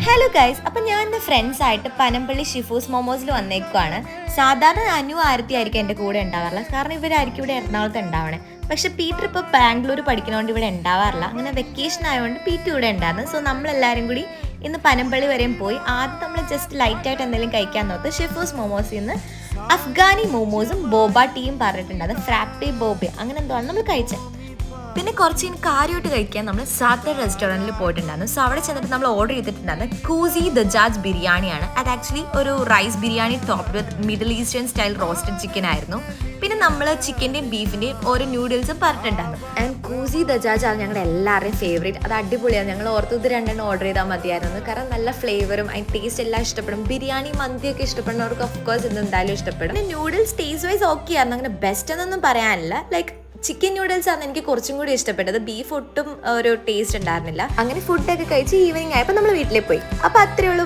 Hello guys, അപ്പം ഞാൻ എൻ്റെ ഫ്രണ്ട്സായിട്ട് പനമ്പള്ളി ഷിഫൂസ് മൊമോസിൽ വന്നേക്കുവാണ്. സാധാരണ അനു ആയിരിക്കും എൻ്റെ കൂടെ ഉണ്ടാവാറില്ല, കാരണം ഇവരായിരിക്കും ഇവിടെ എറണാകുളത്ത് ഉണ്ടാവണേ. പക്ഷെ പീറ്റർ ഇപ്പോൾ ബാംഗ്ലൂർ പഠിക്കുന്നതുകൊണ്ട് ഇവിടെ ഉണ്ടാവാറില്ല. അങ്ങനെ വെക്കേഷൻ ആയതുകൊണ്ട് പീറ്റർ ഇവിടെ ഉണ്ടായിരുന്നു. സോ നമ്മളെല്ലാവരും കൂടി ഇന്ന് പനമ്പള്ളി വരെയും പോയി. ആദ്യം നമ്മൾ ജസ്റ്റ് ലൈറ്റായിട്ട് എന്തെങ്കിലും കഴിക്കാൻ നോക്ക്. ഷിഫൂസ് മൊമോസിൽ നിന്ന് അഫ്ഗാനി മോമോസും ബോബ ടീയും പറഞ്ഞിട്ടുണ്ടായിരുന്നു. ഫ്രാപ്റ്റി ബോബെ അങ്ങനെ എന്തോ ആണ് നമ്മൾ കഴിച്ചത്. പിന്നെ കുറച്ച് കാര്യമായിട്ട് കഴിക്കാൻ നമ്മൾ സാത്തർ റെസ്റ്റോറൻറ്റിൽ പോയിട്ടുണ്ടായിരുന്നു. സോ അവിടെ ചെന്നിട്ട് നമ്മൾ ഓർഡർ ചെയ്തിട്ടുണ്ടായിരുന്നു കൂസി ദജാജ് ബിരിയാണിയാണ്. അത് ആക്ച്വലി ഒരു rice biryani topped with middle eastern style roasted chicken ആയിരുന്നു. പിന്നെ നമ്മൾ ചിക്കൻ്റെയും ബീഫിൻ്റെയും ഓരോ ന്യൂഡിൽസും പറഞ്ഞിട്ടുണ്ടായിരുന്നു. ആൻഡ് കൂസി ദജാജ് ആണ് ഞങ്ങളുടെ എല്ലാവരുടെയും ഫേവറേറ്റ്. അത് അടിപൊളിയാണ്. ഞങ്ങൾ ഓർത്ത് ഇത് രണ്ടെണ്ണം ഓർഡർ ചെയ്താൽ മതിയായിരുന്നു, കാരണം നല്ല ഫ്ലേവറും അതിൻ്റെ ടേസ്റ്റ് എല്ലാം ഇഷ്ടപ്പെടും. ബിരിയാണി മന്തിയൊക്കെ ഇഷ്ടപ്പെടുന്നവർക്ക് ഓഫ്കോഴ്സ് ഇത് എന്തായാലും ഇഷ്ടപ്പെടും. പിന്നെ ന്യൂഡിൽസ് ടേസ്റ്റ് വൈസ് ഓക്കെ ആയിരുന്നു, അങ്ങനെ ബെസ്റ്റ് എന്നൊന്നും പറയാനില്ല. ലൈക്ക് ചിക്കൻ ന്യൂഡിൽസ് ആണ് എനിക്ക് കുറച്ചും കൂടി ഇഷ്ടപ്പെട്ടത്. ബീഫ് ഒട്ടും ഒരു ടേസ്റ്റ് ഉണ്ടായിരുന്നില്ല. അങ്ങനെ ഫുഡൊക്കെ കഴിച്ച് ഈവനിങ് ആയപ്പോൾ നമ്മൾ വീട്ടിലേക്ക് പോയി. അപ്പോൾ അത്രേ ഉള്ളൂ.